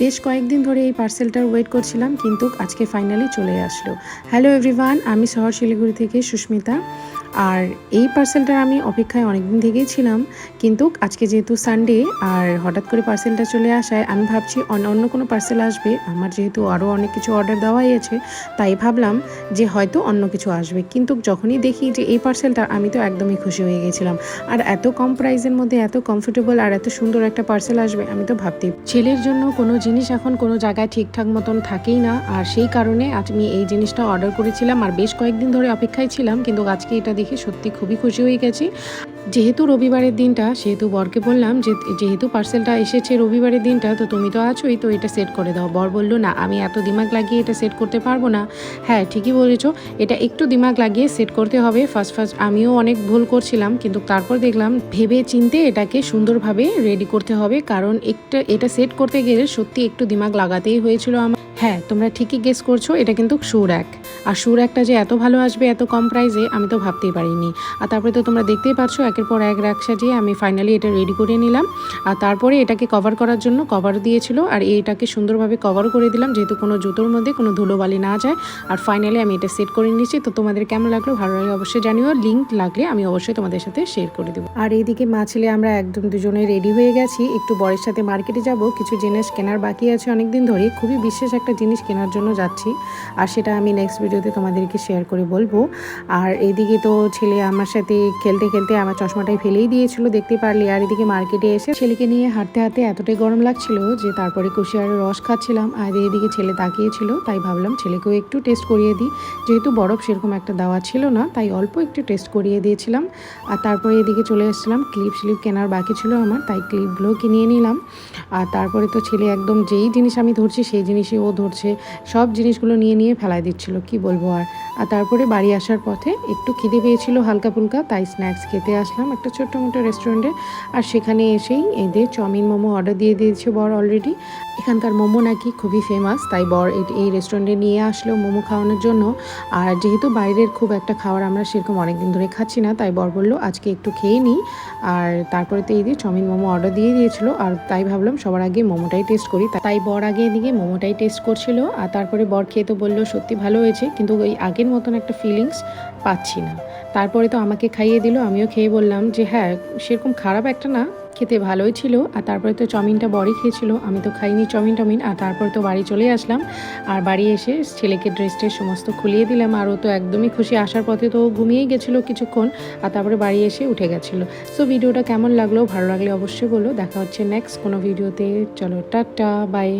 বেশ কয়েকদিন ধরে এই পার্সেলটার ওয়েট করছিলাম, কিন্তু আজকে ফাইনালি চলে আসলো। হ্যালো এভরিওয়ান, আমি শহর শিলিগুড়ি থেকে সুস্মিতা। আর এই পার্সেলটার আমি অপেক্ষায় অনেকদিন থেকেই ছিলাম, কিন্তু আজকে যেহেতু সানডে আর হঠাৎ করে পার্সেলটা চলে আসায় আমি ভাবছি অন্য কোনো পার্সেল আসবে। আমার যেহেতু আরও অনেক কিছু অর্ডার দেওয়াই আছে, তাই ভাবলাম যে হয়তো অন্য কিছু আসবে। কিন্তু যখনই দেখি যে এই পার্সেলটা, আমি তো একদমই খুশি হয়ে গেছিলাম। আর এত কম প্রাইসের মধ্যে এত কমফোর্টেবল আর এত সুন্দর একটা পার্সেল আসবে আমি তো ভাবতেই। ছেলের জন্য কোনো জিনিস এখন কোনো জায়গায় ঠিকঠাক মতন থাকেই না, আর সেই কারণে আমি এই জিনিসটা অর্ডার করেছিলাম আর বেশ কয়েকদিন ধরে অপেক্ষায় ছিলাম, কিন্তু আজকে এটা দেখে সত্যি খুবই খুশি হয়ে গেছি। যেহেতু রবিবারের দিনটা, সেহেতু বরকে বললাম যে যেহেতু পার্সেলটা এসেছে রবিবারের দিনটা, তো তুমি তো আছোই, তো এটা সেট করে দাও। বর বললো না, আমি এত দিমাগ লাগিয়ে এটা সেট করতে পারবো না। হ্যাঁ, ঠিকই বলেছো, এটা একটু দিমাগ লাগিয়ে সেট করতে হবে। ফার্স্ট আমিও অনেক ভুল করছিলাম, কিন্তু তারপর দেখলাম ভেবে চিন্তে এটাকে সুন্দরভাবে রেডি করতে হবে, কারণ এটা সেট করতে গেলে সত্যি একটু দিমাগ লাগাতেই হয়েছিল আমার। হ্যাঁ, তোমরা ঠিকই গেস করছো, এটা কিন্তু শু র্যাক। আর শু র্যাকটা যে এত ভালো আসবে এত কম প্রাইসে আমি তো ভাবতেই পারিনি। আর তারপরে তো তোমরা দেখতেই পাচ্ছ একের পর এক র্যাক সাজিয়ে আমি ফাইনালি এটা রেডি করে নিলাম। আর তারপরে এটাকে কভার করার জন্য কভার দিয়েছিল, আর এটাকে সুন্দরভাবে কভার করে দিলাম, যেহেতু কোনো জুতোর মধ্যে কোনো ধুলোবালি না যায়। আর ফাইনালি আমি এটা সেট করে নিয়েছি। তো তোমাদের কেমন লাগলো, ভালো লাগলে অবশ্যই জানিও। লিঙ্ক লাগলে আমি অবশ্যই তোমাদের সাথে শেয়ার করে দেবো। আর এইদিকে মা ছেলে আমরা একদম দুজনে রেডি হয়ে গেছি। একটু বরের সাথে মার্কেটে যাব, কিছু জিনিস কেনার বাকি আছে অনেকদিন ধরে। খুবই বিশেষ একটা জিনিস কেনার জন্য যাচ্ছি, আর সেটা আমি নেক্সট ভিডিওতে তোমাদেরকে শেয়ার করে বলবো। আর এইদিকে তো ছেলে আমার সাথে খেলতে খেলতে আমার চশমাটাই ফেলেই দিয়েছিল, দেখতে পারলি। আর এদিকে মার্কেটে এসে ছেলেকে নিয়ে হাঁটতে হাঁটতে এতটাই গরম লাগছিল যে তারপরে কুশিয়ারের রস খাচ্ছিলাম। আর এইদিকে ছেলে তাকিয়েছিল, তাই ভাবলাম ছেলেকেও একটু টেস্ট করিয়ে দিই। যেহেতু বরফ সেরকম একটা দেওয়া ছিল না, তাই অল্প একটু টেস্ট করিয়ে দিয়েছিলাম। আর তারপরে এদিকে চলে এসেছিলাম, স্লিপ কেনার বাকি ছিল আমার, তাই ক্লিপগুলো কিনিয়ে নিলাম। আর তারপরে তো ছেলে একদম যেই জিনিস আমি ধরছি সেই জিনিসই ও ধরছে, সব জিনিসগুলো নিয়ে নিয়ে ফেলাই দিচ্ছিল, কি বলবো। আর তারপরে বাড়ি আসার পথে একটু খিদে পেয়েছিল হালকা ফুলকা, তাই স্ন্যাক্স খেতে আসলাম একটা ছোট্ট মোটো রেস্টুরেন্টে। আর সেখানে এসেই এদের চাউমিন মোমো অর্ডার দিয়ে দিয়েছে বর অলরেডি। এখানকার মোমো নাকি খুবই ফেমাস, তাই বর এই রেস্টুরেন্টে নিয়ে আসলো মোমো খাওয়ানোর জন্য। আর যেহেতু বাইরের খুব একটা খাবার আমরা সেরকম অনেকদিন ধরে খাচ্ছি না, তাই বর বললো আজকে একটু খেয়ে নিই। আর তারপরে তো এই দিয়ে চাউমিন মোমো অর্ডার দিয়ে দিয়েছিল, আর তাই ভাবলাম সবার আগে মোমোটাই টেস্ট করি, তাই বর আগে এদিকে মোমোটাই টেস্ট করছিল। আর তারপরে বর খেয়ে তো বললো সত্যি ভালো হয়েছে, কিন্তু ওই আগের মতন একটা ফিলিংস পাচ্ছি না। তারপরে তো আমাকে খাইয়ে দিল, আমিও খেয়ে বললাম যে হ্যাঁ, সেরকম খারাপ একটা না, খেতে ভালোই ছিল। আর তারপরে তো চাউমিনটা বরই খেয়েছিল, আমি তো খাইনি চাউমিন। আর তারপরে তো বাড়ি চলে আসলাম। আর বাড়ি এসে ছেলেকে ড্রেস সমস্ত খুলিয়ে দিলাম, আর ও তো একদমই খুশি। আসার পথে তো ঘুমিয়েই গেছিলো কিছুক্ষণ, আর তারপরে বাড়ি এসে উঠে গেছিলো। সো ভিডিওটা কেমন লাগলো, ভালো লাগলে অবশ্যই বলো। দেখা হচ্ছে নেক্সট কোনো ভিডিওতে। চলো টাটা, বাই।